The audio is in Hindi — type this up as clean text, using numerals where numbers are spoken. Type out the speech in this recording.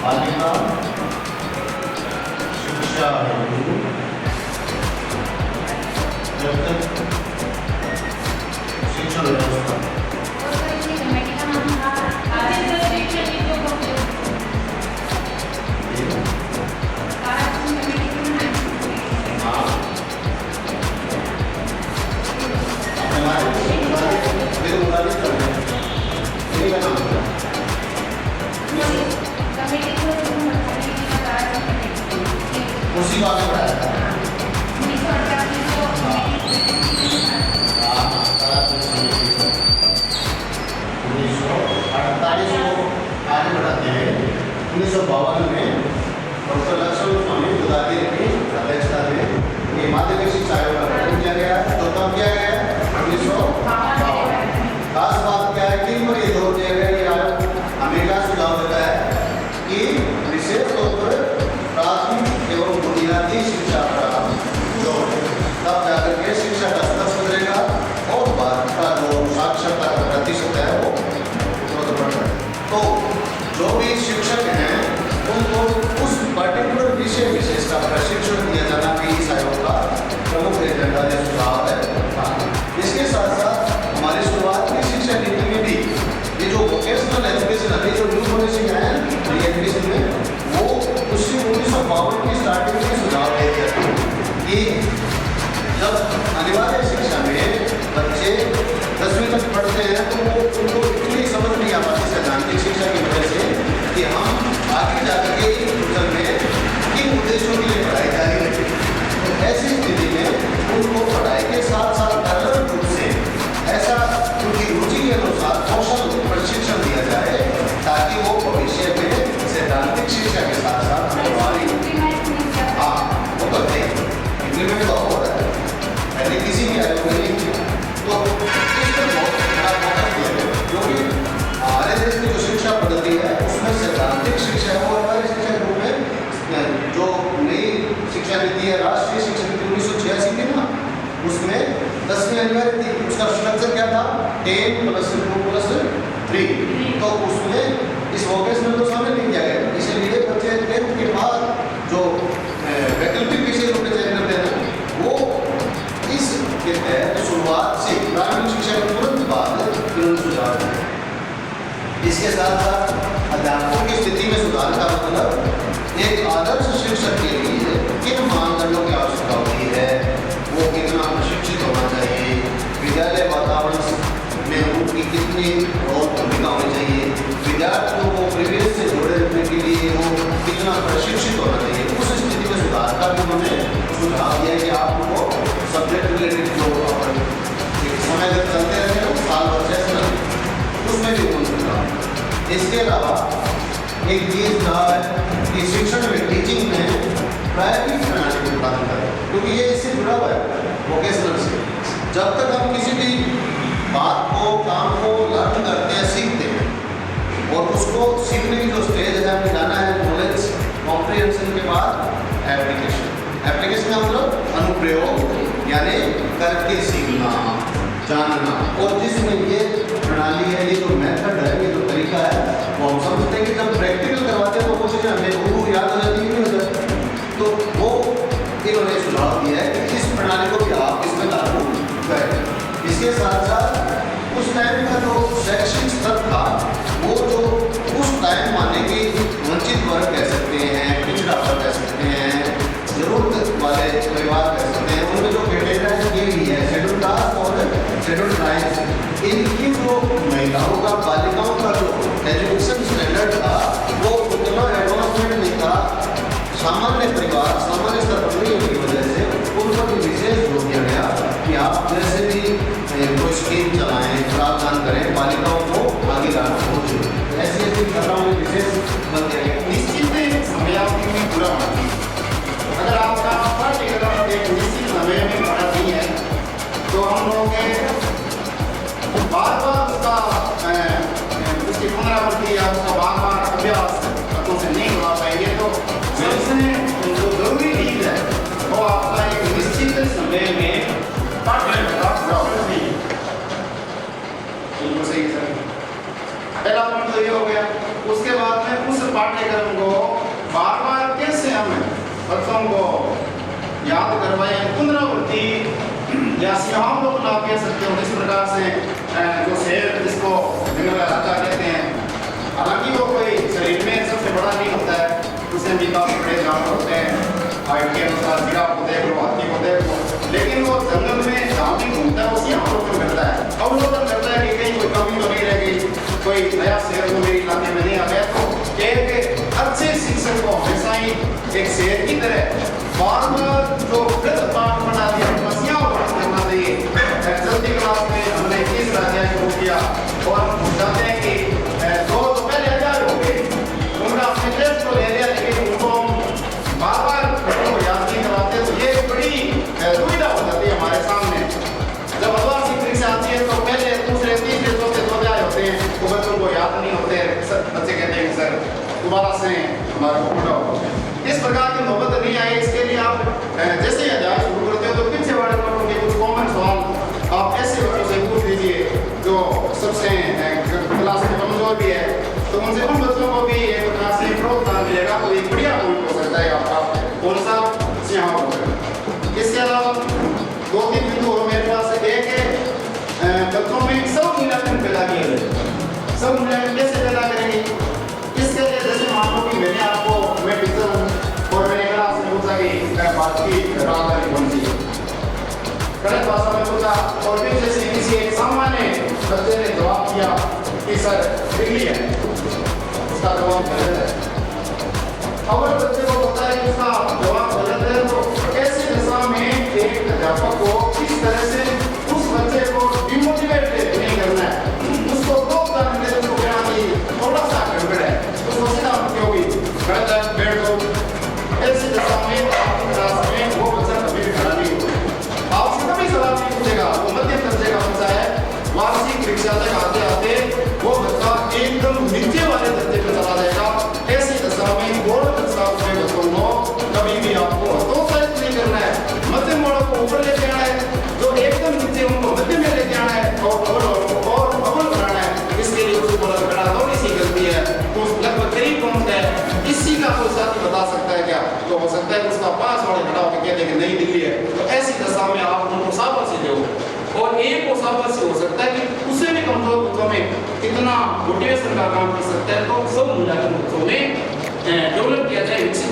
बालिका शिक्षा हेतु जब तक शिक्षण व्यवस्था उसी को आगे बढ़ाया था। 1948 को आगे बढ़ाते हैं। 1952 में डॉक्टर लक्ष्मण स्वामी गुदादी की अध्यक्षता में ये माध्यमिक शिक्षा आयोग का गठन किया गया। तो कब किया गया? 1952। खास बात क्या है कि ये जोर दिया गया कि आयोग अमेरिका सुझाव देता है कि विशेष तौर पर प्राथमिक एवं बुनियादी शिक्षा प्रारंभ जो तब जाकर के शिक्षा का स्तर सुधरेगा और भारत का जो साक्षरता का प्रतिशत है वो बढ़ेगा। तो जो भी शिक्षक हैं उनको उस पर्टिकुलर विषय विशेष का प्रशिक्षण दिया जाना भी इस आयोग का प्रमुख एजेंडा या सुझाव है। इसके साथ साथ हमारी शुरुआत की शिक्षा नीति में भी ये जो वोकेशनल एजुकेशन अभी जो न्यू पॉलिसी है एजुकेशन में वो उसी 1952 की स्टार्टिंग में सुझाव दे दिया कि जब अनिवार्य शिक्षा में बच्चे 10वीं तक पढ़ते हैं तो वो उनको इतनी समझ नहीं आ पाती सैद्धांतिक शिक्षा की वजह से कि हम आगे जाकर के फ्यूचर में किन उद्देश्यों के लिए पढ़ाई जारी रखें। तो ऐसी स्थिति में उनको पढ़ाई के साथ साथ अलग रूप से ऐसा उनकी रुचि के अनुसार कौशल प्रशिक्षण दिया जाए ताकि वो भविष्य में सैद्धांतिक शिक्षा के साथ साथ हमारी वो करते हैं इम्प्लीमेंट तो हो रहा है पहले किसी भी आयोग में नहीं किया। तो इस पर बहुत बड़ा फोकस दिया गया क्योंकि हमारे देश की जो शिक्षा पद्धति है उसमें सैद्धांतिक शिक्षा है वो हमारे शिक्षा के रूप में जो नई शिक्षा नीति है राष्ट्रीय शिक्षा नीति 1986 की ना उसमें 10वीं अनिवार्य थी। उसका स्ट्रक्चर क्या था 10+2+3 तो उसमें इस वोकेशनल को शामिल नहीं किया गया। इसलिए बच्चे 10th के बाद जो वैकल्पिक विषय रूप में चयन करते हैं वो इस के तहत शुरुआत से प्रारंभिक शिक्षा के तुरंत बाद सुझाव दिया। इसके साथ साथ अध्यापकों की स्थिति में सुधार का मतलब एक आदर्श शिक्षक के लिए किन मानदंडों की आवश्यकता होती है, वो कितना प्रशिक्षित होना चाहिए, विद्यालय वातावरण में उनकी कितनी और भूमिका होनी चाहिए, विद्यार्थियों को परिवेश से जोड़े रखने के लिए वो कितना प्रशिक्षित होना चाहिए। उस स्थिति में सुधार का भी उन्होंने सुझाव दिया कि आपको सब्जेक्ट रिलेटेड जो समय तक चलते रहते हैं साल भर सेशनल उसमें भी उन्होंने सुझाव। इसके अलावा एक चीज कहा है कि शिक्षण में टीचिंग में प्रायोगिक प्रणाली को प्रदान करें क्योंकि ये इससे जुड़ा हुआ है वोकेशनल से। जब तक हम किसी भी बात को काम को लर्न करते हैं सीखते हैं और उसको सीखने की जो स्टेज है हमें जाना है नॉलेज कॉम्प्रिहेंशन के बाद एप्लीकेशन। एप्लीकेशन का मतलब अनुप्रयोग यानी करके सीखना जानना। और जिसमें ये प्रणाली है ये जो मेथड है ये जो तरीका है वो हम समझते हैं कि जब प्रैक्टिकल करवाते हैं तो वो चीज़ें हमें वो याद हो जाती नहीं हो जाती। तो वो इन्होंने सुझाव दिया है कि इस प्रणाली को भी आप इसमें लागू करें। इसके साथ साथ उस टाइम का जो शैक्षिक स्तर था वो जो उस टाइम माने कि वंचित वर्ग कह सकते हैं, पिछड़ा वर्ग कह सकते हैं, जरूरत वाले परिवार कह सकते हैं, उनमें जो कैटेगराइज की गई है शेड्यूल कास्ट और शेड्यूल ट्राइब्स इनकी जो महिलाओं का बालिकाओं का जो एजुकेशन स्टैंडर्ड था वो उतना एडवांसमेंट नहीं था। सामान्य परिवार सामान्य स्तर पर नहीं होने की वजह से उन पर विशेष जोर दिया गया कि आप जैसे भी कोई स्कीम चलाएं प्रावधान करें बालिकाओं को आगे लाना बहुत जरूरी है। ऐसी ऐसी घटनाओं में विशेष बल दिया गया। निश्चित समय आपकी भी पूरा होना चाहिए। अगर आपका पर्टिकुलर एक निश्चित समय में पढ़ा नहीं है तो हम लोगों के बार बार उसकी पुनरावृत्ति या उसका बार बार अभ्यास हाथों से नहीं करवा पाएंगे। तो सबसे जो जरूरी चीज है वो आपका एक निश्चित समय में पहला पॉइंट तो ये हो गया। उसके बच्चों को याद करवाएं, पुनरावृत्ति या सियाम लोग ना कह सकते हो, इस प्रकार से जो शेर जिसको जंगल का राजा कहते हैं, हालांकि वो कोई शरीर में सबसे बड़ा नहीं होता है, उससे भी काफी बड़े जानवर होते हैं, हाइट के अनुसार जिराफ को देख लो, हाथी को देख लो, लेकिन वो जंगल में जहाँ भी घूमता है वो सियाम लोग को मिलता है, अवलोकन करता है कि कहीं कोई कमी तो नहीं रहेगी, कोई नया शेर तो मेरे इलाके में नहीं आ गया। तो एक अच्छे शिक्षक को हमेशा ही एक शेर की तरह बार बार जो गलत पाठ बना दिया मसीहा करना चाहिए। जल्दी क्लास में हमने 30 अध्याय शुरू किया और हम चाहते हैं कि दो तो पहले अध्याय हो गए, उनका अपने टेस्ट को ले लिया, लेकिन उनको बार बार बच्चों को याद नहीं करवाते, तो ये बड़ी दुविधा हो जाती है हमारे सामने। जब अध्याय परीक्षा आती है तो पहले दूसरे तीसरे चौथे दो अध्याय होते हैं, तो बच्चों को याद नहीं होते, बच्चे कहते हैं सर दोबारा से हमारा पूरा हो। इस प्रकार की नौबत नहीं आई, इसके लिए आप जैसे ही अध्याय शुरू करते हो तो पीछे वाले बच्चों के कुछ कॉमन सवाल आप ऐसे बच्चों से पूछ लीजिए जो सबसे क्लास में कमजोर भी है, तो उनसे उन बच्चों को भी एक प्रकार से प्रोत्साहन मिलेगा, तो एक बढ़िया पॉइंट हो सकता है आपका कौन सा सियाह होगा। इसके अलावा 2-3 बिंदु और मेरे पास एक है बच्चों में सब मूल्यांकन पैदा किया जाए। सब मूल्यांकन कैसे पैदा करेंगे, इसके लिए जैसे मान लो कि मैंने आपको मैं टीचर हूँ और मैंने क्लास में पूछा कि बात की राजधानी कौन सी है, गलत भाषा में पूछा और फिर जैसे किसी एक सामान्य बच्चे ने जवाब दिया कि सर दिल्ली है, उसका जवाब गलत है। अगर बच्चे को पता है कि उसका जवाब गलत है तो ऐसी दशा में एक अध्यापक को किस तरह से उस बच्चे को डिमोटिवेट नहीं करना है, उसको प्रोत्साहन देना, उसको कहना कि थोड़ा सा गड़बड़ है, उसको सीधा क्योंकि गलत है बैठ दो। ऐसी दशा में आपकी क्लास में वो बच्चा कभी भी खड़ा नहीं होगा, आपसे कभी सवाल नहीं पूछेगा, वो मध्यम दर्जे का बच्चा है, वार्षिक परीक्षा तक आते आते वो बच्चा एकदम नीचे वाले दर्जे पर चला जाएगा। ऐसी दशा में बोर्ड कक्षा में बच्चों को कभी भी आपको हतोत्साहित नहीं करना है, मध्यम वालों को ऊपर लेके आना है, जो एकदम नीचे उनको मध्य में लेके आना है और अव्वल बनाना है। इसके लिए उसको खड़ा थोड़ी सी गलती है, तो लगभग करीब कौन है इसी का कोई साथी बता सकता है क्या, तो हो सकता है उसका पास वाले खड़ा होकर कहते हैं कि नहीं दिल्ली है, तो ऐसी दशा में आप उनको शाबाशी दो और एक को शाबाशी हो सकता है कि उसे भी कमजोर बच्चों में कितना मोटिवेशन का काम कर सकता है, तो सब मूल्यांकन बच्चों में डेवलप किया जाए, विकसित